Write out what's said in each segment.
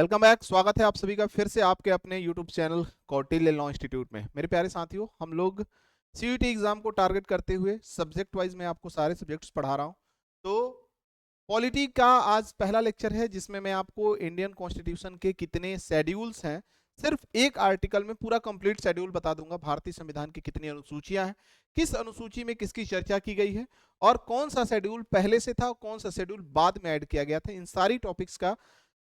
Welcome back. स्वागत है आप सभी का फिर से आपके अपने YouTube channel Kautilya law institute में। मेरे प्यारे साथियों, हम लोग सीयूईटी एग्जाम को टारगेट करते हुए सब्जेक्ट वाइज मैं आपको सारे सब्जेक्ट्स पढ़ा रहा हूं। तो पॉलिटी का आज पहला लेक्चर है जिसमें मैं आपको इंडियन कॉन्स्टिट्यूशन के कितने शेड्यूल्स हैं, सिर्फ एक आर्टिकल में पूरा कंप्लीट शेड्यूल बता दूंगा। भारतीय संविधान की कितनी अनुसूचियां हैं, किस अनुसूची में किसकी चर्चा की गई है और कौन सा शेड्यूल पहले से था और कौन सा शेड्यूल बाद में ऐड किया गया था, इन सारी टॉपिक्स का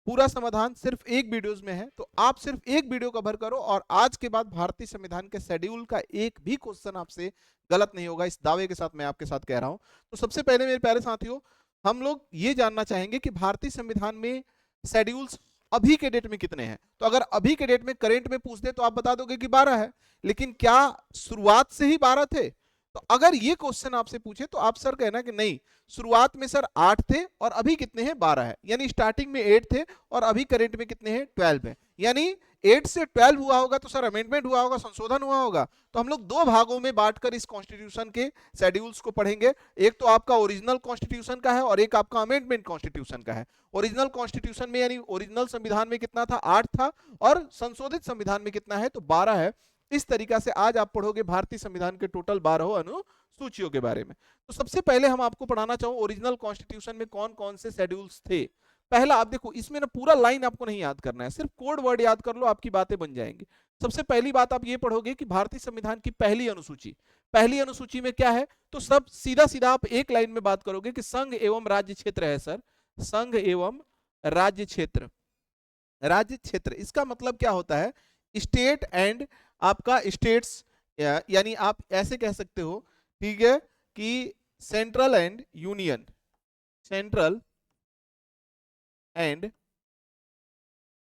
पूरा समाधान सिर्फ एक वीडियोस में है। तो आप सिर्फ एक वीडियो कवर करो और आज के बाद भारतीय संविधान के शेड्यूल का एक भी क्वेश्चन आपसे गलत नहीं होगा, इस दावे के साथ मैं आपके साथ कह रहा हूं। तो सबसे पहले मेरे प्यारे साथियों, हम लोग ये जानना चाहेंगे कि भारतीय संविधान में शेड्यूल्स अभी के डेट में कितने हैं। तो अगर अभी के डेट में करेंट में पूछ दे तो आप बता दोगे कि 12 है, लेकिन क्या शुरुआत से ही 12 थे? तो अगर ये क्वेश्चन आपसे पूछे तो आप सर कहना कि नहीं, शुरुआत में सर 8 थे और अभी कितने हैं, 12 है। यानी स्टार्टिंग में 8 थे और अभी करंट में कितने हैं, 12 है। यानी 8 से 12 हुआ होगा तो सर अमेंडमेंट हुआ होगा, संशोधन हुआ होगा। तो हम लोग दो भागों में बांटकर इस कॉन्स्टिट्यूशन के शेड्यूल्स को पढ़ेंगे। एक तो आपका ओरिजिनल कॉन्स्टिट्यूशन का है और एक आपका अमेंडमेंट कॉन्स्टिट्यूशन का है। ओरिजिनल कॉन्स्टिट्यूशन में यानी ओरिजिनल संविधान में कितना था, 8 था, और संशोधित संविधान में कितना है, तो 12 है। इस तरीका से आज आप पढ़ोगे भारतीय संविधान के टोटल 12 अनुसूचियों के बारे में। तो सबसे पहले हम आपको पढ़ाना चाहूं ओरिजिनल कॉन्स्टिट्यूशन में कौन कौन से शेड्यूल्स थे। पहला आप देखो, इसमें ना पूरा लाइन आपको नहीं याद करना है, सिर्फ कोड वर्ड याद कर लो, आपकी बातें बन जाएंगी। सबसे पहली बात आप ये पढ़ोगे कि भारतीय संविधान की पहली अनुसूची, पहली अनुसूची में क्या है। तो सब सीधा सीधा आप एक लाइन में बात करोगे कि संघ एवं राज्य क्षेत्र है सर, संघ एवं राज्य क्षेत्र। राज्य क्षेत्र इसका मतलब क्या होता है, स्टेट एंड आपका स्टेट्स, यानी आप ऐसे कह सकते हो, ठीक है, कि central and union, central and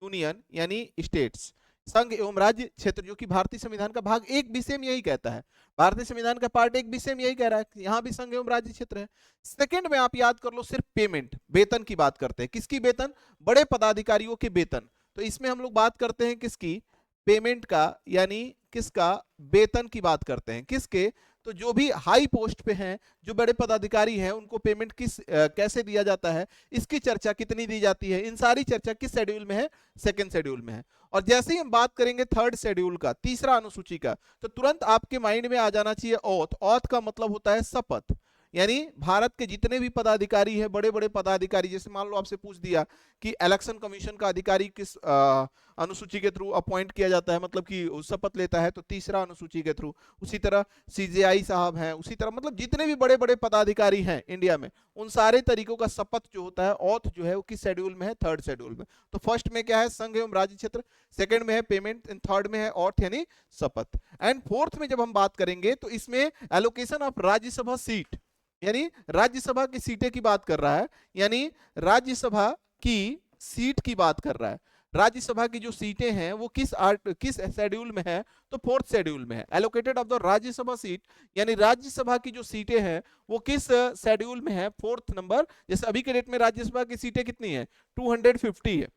union यानी स्टेट्स। संघ एवं राज्य क्षेत्र जो कि भारतीय संविधान का भाग 1 भी सेम यही कहता है, भारतीय संविधान का पार्ट 1 भी सेम यही कह रहा है कि यहां भी संघ एवं राज्य क्षेत्र है। सेकंड में आप याद कर लो, सिर्फ पेमेंट, वेतन की बात करते हैं। किसकी वेतन? बड़े पदाधिकारियों के वेतन। तो इसमें हम लोग बात करते हैं किसकी, पेमेंट का, यानी किसका, वेतन की बात करते हैं। किसके? तो जो भी हाई पोस्ट पे हैं, जो बड़े पदाधिकारी हैं, उनको पेमेंट कैसे दिया जाता है, इसकी चर्चा कितनी दी जाती है, इन सारी चर्चा किस शेड्यूल में है, सेकंड शेड्यूल में है। और जैसे ही हम बात करेंगे थर्ड शेड्यूल का, तीसरा अनुसूची का, तो तुरंत आपके माइंड में आ जाना चाहिए ऑथ। ऑथ का मतलब होता है शपथ। यानी भारत के जितने भी पदाधिकारी हैं, बड़े बड़े पदाधिकारी, जैसे मान लो आपसे पूछ दिया कि इलेक्शन कमीशन का अधिकारी किस अनुसूची के थ्रू अपॉइंट किया जाता है, मतलब कि शपथ लेता है, तो तीसरा अनुसूची के थ्रू। उसी तरह सीजेआई साहब हैं, उसी तरह मतलब जितने भी बड़े बड़े पदाधिकारी हैं इंडिया में, उन सारे तरीकों का शपथ जो होता है, ऑथ जो है, वो किस शेड्यूल में है, थर्ड शेड्यूल में। तो फर्स्ट में क्या है, संघ एवं राज्य क्षेत्र, सेकंड में है पेमेंट, एंड थर्ड में है ऑथ यानी शपथ। एंड फोर्थ में जब हम बात करेंगे तो इसमें एलोकेशन ऑफ राज्यसभा सीट, यानी राज्यसभा की सीटें की बात कर रहा है, यानी राज्यसभा की सीट की बात कर रहा है। राज्यसभा की जो सीटें हैं वो किस शेड्यूल में है, तो फोर्थ शेड्यूल में है। Allocated of the Rajya Sabha seat, यानी राज्यसभा की जो सीटें हैं वो किस शेड्यूल में है, फोर्थ नंबर। जैसे अभी के डेट में राज्यसभा की सीटें कितनी है, 250 है,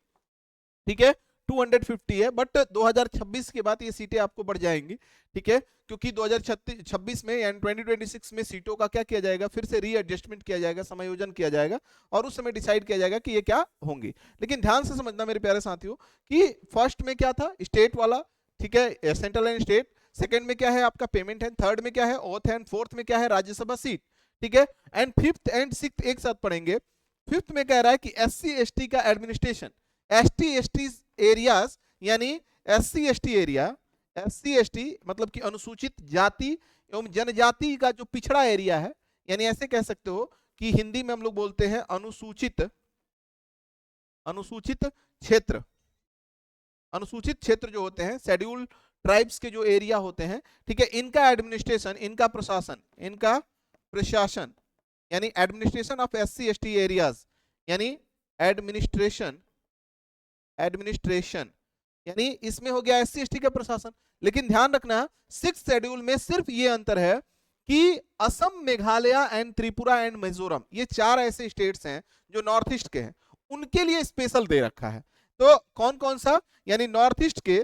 ठीक है, 250 है। बट 2026 के बाद ये सीटें आपको बढ़ जाएंगी, ठीक है, क्योंकि 2026 में यानी 2026 में सीटों का क्या किया जाएगा, फिर से रीएडजस्टमेंट किया जाएगा, समायोजन किया जाएगा, और उस समय डिसाइड किया जाएगा कि ये क्या होंगी। लेकिन ध्यान से समझना मेरे प्यारे साथियों कि फर्स्ट में क्या था, स्टेट वाला, ठीक है, सेंट्रल एंड स्टेट। सेकंड में क्या है आपका, पेमेंट है। थर्ड में क्या है, ऑथ है। फोर्थ में क्या है, राज्यसभा सीट, ठीक है। एंड फिफ्थ एंड सिक्स्थ एक साथ पढ़ेंगे। फिफ्थ में कह रहा है कि एससी एसटी का एडमिनिस्ट्रेशन, एसटी एसटी एरियाज, यानी SC ST area, SC ST मतलब कि अनुसूचित जाति एवं जनजाति का जो पिछड़ा एरिया है, यानी ऐसे कह सकते हो कि हिंदी में हम लोग बोलते हैं अनुसूचित, अनुसूचित क्षेत्र। अनुसूचित क्षेत्र जो होते हैं, शेड्यूल ट्राइब्स के जो एरिया होते हैं, ठीक है, इनका एडमिनिस्ट्रेशन, इनका प्रशासन, इनका प्रशासन, यानी administration of SC ST areas, यानी एडमिनिस्ट्रेशन, एडमिनिस्ट्रेशन यानी इसमें हो गया एससी एसटी का प्रशासन। लेकिन ध्यान रखना, सिक्स शेड्यूल में सिर्फ ये अंतर है कि असम, मेघालय एंड त्रिपुरा एंड मिजोरम, ये चार ऐसे स्टेट्स हैं जो नॉर्थ ईस्ट के हैं, उनके लिए स्पेशल दे रखा है। तो कौन कौन सा, यानी नॉर्थ ईस्ट के,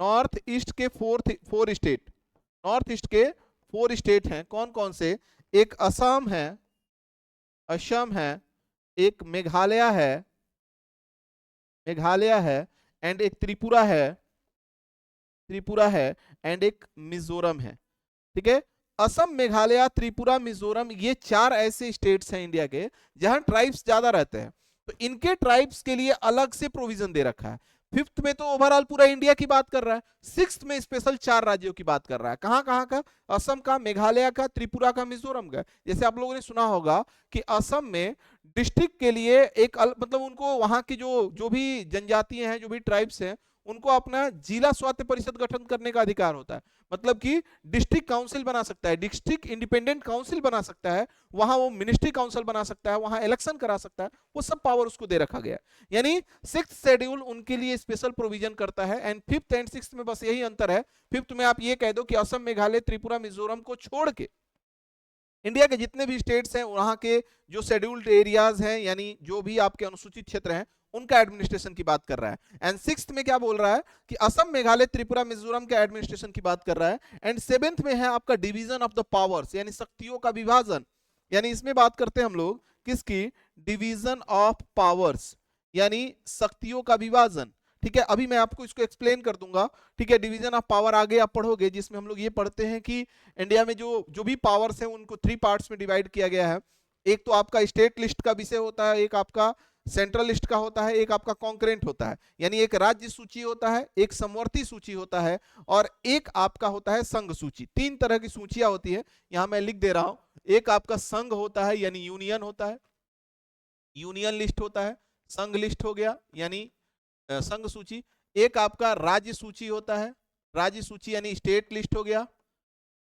नॉर्थ ईस्ट के फोर स्टेट, नॉर्थ ईस्ट के 4 स्टेट हैं। कौन कौन से, एक असम है, असम है, एक मेघालय है, मेघालय है एंड एक त्रिपुरा है, त्रिपुरा है एंड एक मिजोरम है। ठीक है, असम, मेघालय, त्रिपुरा, मिजोरम, ये 4 ऐसे स्टेट्स हैं इंडिया के जहां ट्राइब्स ज्यादा रहते हैं, तो इनके ट्राइब्स के लिए अलग से प्रोविजन दे रखा है। फिफ्थ में तो ओवरऑल पूरा इंडिया की बात कर रहा है, सिक्स्थ में स्पेशल 4 राज्यों की बात कर रहा है। कहां कहां का? असम का, मेघालय का, त्रिपुरा का, मिजोरम का। जैसे आप लोगों ने सुना होगा कि असम में डिस्ट्रिक्ट के लिए एक मतलब उनको वहां की जो भी जनजातियां हैं, जो भी ट्राइब्स हैं, उनको अपना जिला स्वास्थ्य परिषद गठन करने का अधिकार होता है। मतलब कि डिस्ट्रिक्ट काउंसिल बना सकता है, डिस्ट्रिक्ट इंडिपेंडेंट काउंसिल बना सकता है, वहां वो मिनिस्ट्री काउंसिल बना सकता है, वहां इलेक्शन करा सकता है, वो सब पावर उसको दे रखा गया। यानी सिक्स्थ शेड्यूल उनके लिए स्पेशल प्रोविजन करता है। एंड फिफ्थ एंड सिक्स्थ में बस यही अंतर है, फिफ्थ में आप ये कह दो कि असम, मेघालय, त्रिपुरा, मिजोरम को छोड़ के इंडिया के जितने भी स्टेट्स हैं वहां के जो शेड्यूल्ड एरियाज हैं, यानी जो भी आपके अनुसूचित क्षेत्र हैं, उनका एडमिनिस्ट्रेशन की बात कर रहा है। एंड सिक्स्थ में क्या बोल रहा है कि असम, मेघालय, त्रिपुरा, मिजोरम के एडमिनिस्ट्रेशन की बात कर रहा है। एंड सेवेंथ में है आपका डिवीजन ऑफ द पावर्स, यानी शक्तियों का विभाजन। यानी इसमें बात करते हैं हम लोग किसकी? डिवीजन ऑफ पावर्स, यानी शक्तियों का विभाजन। ठीक है, अभी मैं आपको इसको एक्सप्लेन कर दूंगा। ठीक है, डिवीजन ऑफ पावर आगे आप पढ़ोगे, जिसमें हम लोग ये पढ़ते हैं कि इंडिया में जो भी पावर्स हैं उनको 3 पार्ट्स में डिवाइड किया गया है। एक तो आपका स्टेट लिस्ट का विषय होता है, एक आपका सेंट्रल लिस्ट का होता है, एक आपका कॉन्करेंट होता है। यानी एक राज्य सूची होता है, एक समवर्ती सूची होता है, और एक आपका होता है संघ सूची। 3 तरह की सूचियां होती है, यहां मैं लिख दे रहा हूं। एक आपका संघ होता है, यानी यूनियन होता है, यूनियन लिस्ट होता है, संघ लिस्ट हो गया यानी संघ सूची। एक आपका राज्य सूची होता है, राज्य सूची यानी स्टेट लिस्ट हो गया,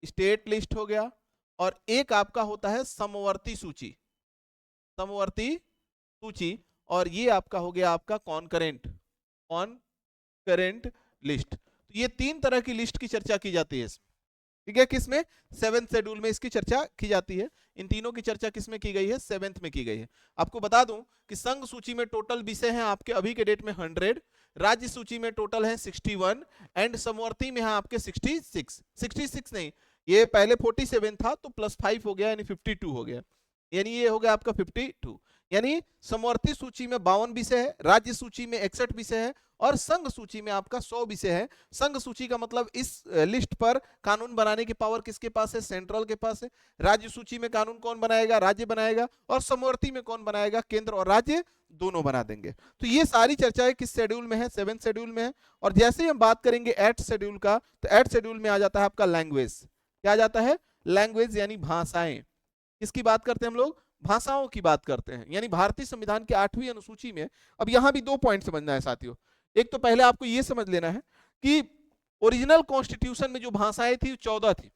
स्टेट लिस्ट हो गया। और एक आपका होता है समवर्ती सूची, समवर्ती सूची। और ये आपका हो गया आपका कॉन्करेंट, कॉन्करेंट लिस्ट। तो ये 3 तरह की लिस्ट की चर्चा की जाती है इसमें। ठीक है, किसमें? 7th शेड्यूल में इसकी चर्चा की जाती है। इन तीनों की चर्चा किसमें की गई है? 7th में की गई है। आपको बता दूं कि संघ सूची में टोटल विषय हैं आपके अभी के डेट में 100, राज्य सूची में टोटल है 61, एंड समवर्ती में है आपके 66। 66 नहीं, ये पहले 47 था तो +5 हो गया, यानी 52 हो गया, यानी ये हो गया आपका 52। यानी समवर्ती सूची में 52 विषय है, राज्य सूची में 61 विषय है, और संघ सूची में आपका 100 विषय है। संघ सूची का मतलब इस लिस्ट पर कानून बनाने की पावर किसके पास है? सेंट्रल के पास है। राज्य सूची में कानून कौन बनाएगा? राज्य बनाएगा। और समवर्ती में कौन बनाएगा? केंद्र और राज्य दोनों बना देंगे। तो ये सारी चर्चाएं किस शेड्यूल में है? 7th शेड्यूल में है। और जैसे ही हम बात करेंगे 8th शेड्यूल का, तो 8th शेड्यूल में आ जाता है आपका लैंग्वेज। क्या आ जाता है? लैंग्वेज, यानी भाषाएं। किसकी बात करते हैं हम लोग? भाषाओं की बात करते हैं। यानी भारतीय संविधान के 8वीं अनुसूची में, अब यहां भी 2 पॉइंट समझना है साथियों। एक तो पहले आपको यह समझ लेना है कि ओरिजिनल कॉन्स्टिट्यूशन में जो भाषाएं थी 14 थी।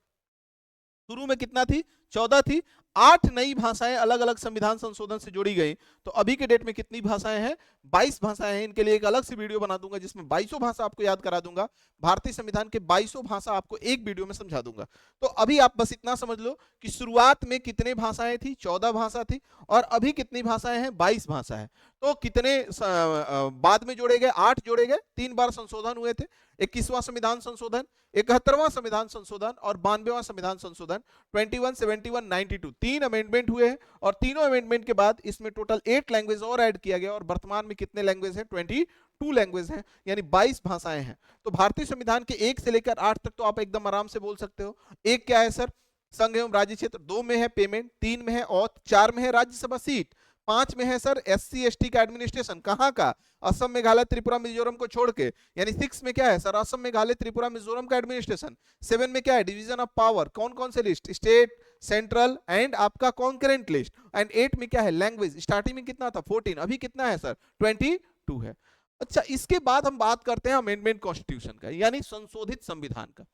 शुरू में कितना थी? 14 थी। 8 नई भाषाएं अलग अलग संविधान संशोधन से जोड़ी गई। तो अभी के डेट में कितनी भाषाएं हैं? 22 भाषाएं हैं। इनके लिए एक अलग से वीडियो बना दूंगा जिसमें 22 भाषा आपको याद करा दूंगा। भारतीय संविधान के 22 भाषा आपको एक वीडियो में समझा दूंगा। तो अभी आप बस इतना समझ लो कि शुरुआत में कितने भाषाएं थी? 14 भाषा थी। और अभी कितनी भाषाएं हैं? 22 भाषा है। तो कितने बाद में जोड़े गए? 8 जोड़े गए। 3 बार संशोधन हुए थे। 21वां संविधान संशोधन, 71वां संविधान संशोधन और 92वां संविधान संशोधन, 21, 71, 92, 3 अमेंडमेंट हुए हैं। और तीनों अमेंडमेंट के बाद इसमें टोटल 8 लैंग्वेज और ऐड किया गया। और वर्तमान में कितने लैंग्वेज हैं? 22 लैंग्वेज हैं, यानी 22 भाषाएं हैं। तो भारतीय संविधान के 1 से लेकर 8 तक तो आप एकदम आराम से बोल सकते हो। एक क्या है सर? संघ एवं राज्य क्षेत्र। 2 में है पेमेंट, 3 में है औथ, 4 में है राज्यसभा सीट, 5 में है सर SC ST का एडमिनिस्ट्रेशन। कहां का? असम, मेघालय, त्रिपुरा, मिजोरम को छोड़ के। यानी 6 में क्या है सर? असम, मेघालय, त्रिपुरा, मिजोरम का एडमिनिस्ट्रेशन। 7 में क्या है? Division of power. कौन कौन से लिस्ट? स्टेट, सेंट्रल एंड आपका कॉन्करेंट लिस्ट। एंड 8 में क्या है? लैंग्वेज। स्टार्टिंग में कितना था? 14, अभी कितना है सर? 22 है। अच्छा, इसके बाद हम बात करते हैं अमेंडमेंट कॉन्स्टिट्यूशन का, यानी संशोधित संविधान का।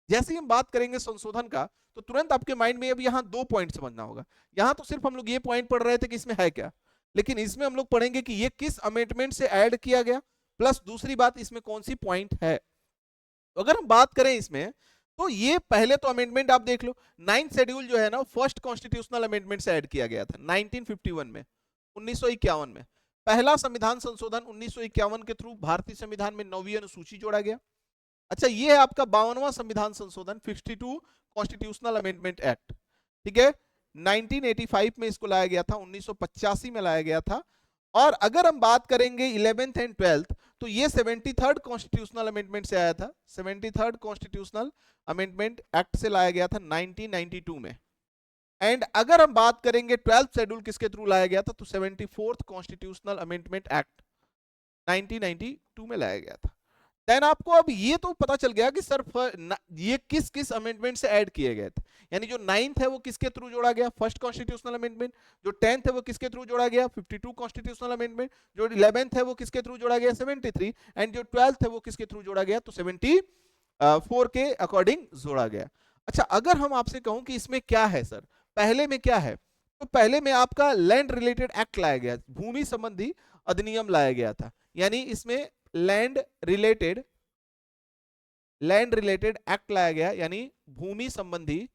जैसे ही हम बात करेंगे संशोधन का, तो तुरंत आपके माइंड में अब यहां 2 पॉइंट समझना होगा। यहां तो सिर्फ हम लोग ये पॉइंट पढ़ रहे थे कि इसमें है क्या, लेकिन इसमें हम लोग पढ़ेंगे कि ये किस अमेंडमेंट से ऐड किया गया, प्लस दूसरी बात इसमें कौन सी पॉइंट है। तो अगर हम बात करें इसमें, तो ये पहले तो अमेंडमेंट आप देख लो। 9th शेड्यूल जो है ना, फर्स्ट कॉन्स्टिट्यूशनल अमेंडमेंट से ऐड किया गया था 1951 में, 1951 में। पहला संविधान संशोधन 1951 के थ्रू भारतीय संविधान में 9वीं अनुसूची जोड़ा गया। अच्छा, ये है आपका 52वां संविधान संशोधन, 52 कॉन्स्टिट्यूशनल अमेंडमेंट एक्ट। ठीक है, 1985 में इसको लाया गया था, 1985 में लाया गया था। और अगर हम बात करेंगे 11th एंड 12th, तो ये 73rd कॉन्स्टिट्यूशनल अमेंडमेंट से आया था। 73rd कॉन्स्टिट्यूशनल अमेंडमेंट एक्ट से लाया गया था 1992 में। एंड अगर हम बात करेंगे 12th शेड्यूल किसके थ्रू लाया गया था, तो 74th कॉन्स्टिट्यूशनल अमेंडमेंट एक्ट 1992 में लाया गया था। देन आपको अब ये तो पता चल गया कि सर ये किस किस अमेंडमेंट से ऐड किए गए थे, यानी जो 9th है वो किसके थ्रू जोड़ा गया, फर्स्ट कॉन्स्टिट्यूशनल अमेंडमेंट, जो 10th है वो किसके थ्रू जोड़ा गया, 52 कॉन्स्टिट्यूशनल अमेंडमेंट, जो 11th है वो किसके थ्रू जोड़ा गया, 73, एंड जो 12th है वो किसके थ्रू जोड़ा गया, तो 74 के अकॉर्डिंग जोड़ा गया। अच्छा, अगर हम आपसे कहूं कि इसमें क्या है सर, पहले में क्या है, तो पहले में आपका लैंड रिलेटेड एक्ट लाया गया, भूमि संबंधी अधिनियम लाया गया था, यानी इसमें लैंड रिलेटेड एक्ट लाया गया, यानी भूमि संबंधी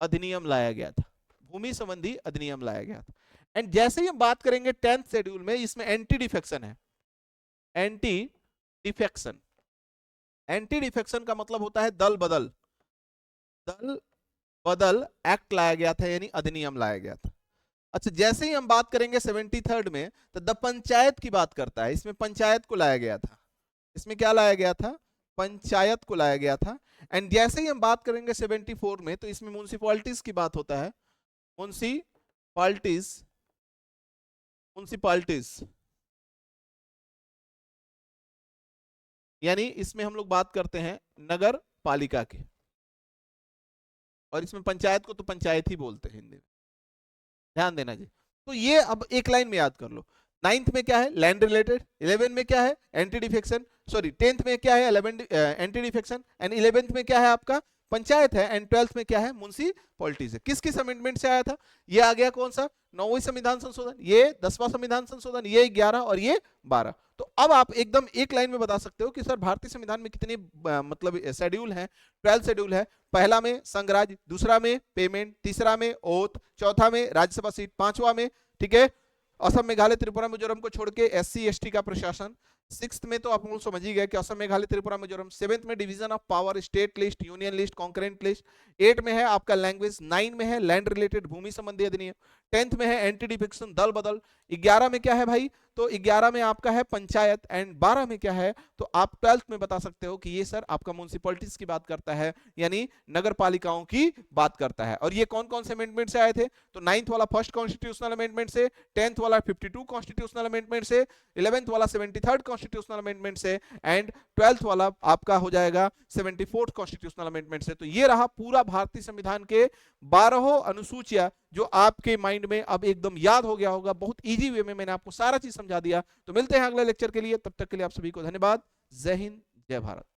अधिनियम लाया गया था, भूमि संबंधी अधिनियम लाया गया था। एंड जैसे ही हम बात करेंगे 10th शेड्यूल में, इसमें एंटी डिफेक्शन है। एंटी डिफेक्शन का मतलब होता है दल बदल एक्ट लाया गया था, यानी अधिनियम लाया गया था। अच्छा, जैसे ही हम बात करेंगे 73rd में, तो द पंचायत की बात करता है, इसमें पंचायत को लाया गया था, इसमें क्या लाया गया था, पंचायत को लाया गया था। एंड जैसे ही हम बात करेंगे 74 में, तो इसमें म्युनिसिपैलिटीज की बात होता है, म्युनिसिपैलिटीज, यानी इसमें हम लोग बात करते हैं नगर पालिका की, और इसमें पंचायत को तो पंचायत ही बोलते हैं हिंदी में, ध्यान देना जी। तो ये अब एक लाइन में याद कर लो, 9th में क्या है, लैंड रिलेटेड, 11 में क्या है, एंटी डिफेक्शन, सॉरी 10th में क्या है, 11 एंटी डिफेक्शन, एंड 11th में क्या है आपका पंचायत है, एंड 12th में क्या है, म्युनिसिपैलिटीज है। किस किस अमेंडमेंट से आया था, ये आ गया कौन सा, 9वीं संविधान संशोधन, ये 10वां संविधान संशोधन, ये 11 और ये 12। तो अब आप एकदम एक लाइन में बता सकते हो कि सर भारतीय संविधान में कितने मतलब शेड्यूल हैं, 12 शेड्यूल है। पहला में संघराज्य, दूसरा में पेमेंट, तीसरा में ओथ, चौथा में राज्यसभा सीट, पांचवा में, ठीक है, असम मेघालय त्रिपुरा मिजोरम को छोड़ के SC ST का प्रशासन, 6th में तो आप लोग समझ ही गए कि असम मेघालय त्रिपुरा मिजोरम, 7th में division of power, state list, union list, concurrent list, 8 में है आपका लैंग्वेज, 9 में है लैंड रिलेटेड भूमि संबंधी अधिनियम, 10th में है एंटी डिफेक्शन दल बदल, 11 में क्या है भाई, तो 11 में आपका है पंचायत, एंड 12 में क्या है, तो आप 12th में बता सकते हो कि ये सर आपका म्युनिसिपैलिटीज की बात करता है, यानी नगर पालिकाओं की बात करता है। और ये कौन कौन से अमेंडमेंट से आए थे, तो 9th वाला फर्स्ट कॉन्स्टिट्यूशनल अमेंडमेंट से, 10th वाला 52 कॉन्स्टिट्यूशनल अमेंडमेंट से, 11th वाला 73rd कॉन्स्टिट्यूशनल अमेंडमेंट से, एंड 12th वाला आपका हो जाएगा 74th कॉन्स्टिट्यूशनल अमेंडमेंट से। तो ये रहा पूरा भारतीय संविधान के 12 अनुसूचियां, जो आपके माइंड में अब एकदम याद हो गया होगा, बहुत इजी वे में मैंने आपको सारा चीज समझा दिया। तो मिलते हैं अगले लेक्चर के लिए, तब तक के लिए आप सभी को धन्यवाद। जय हिंद, जय भारत।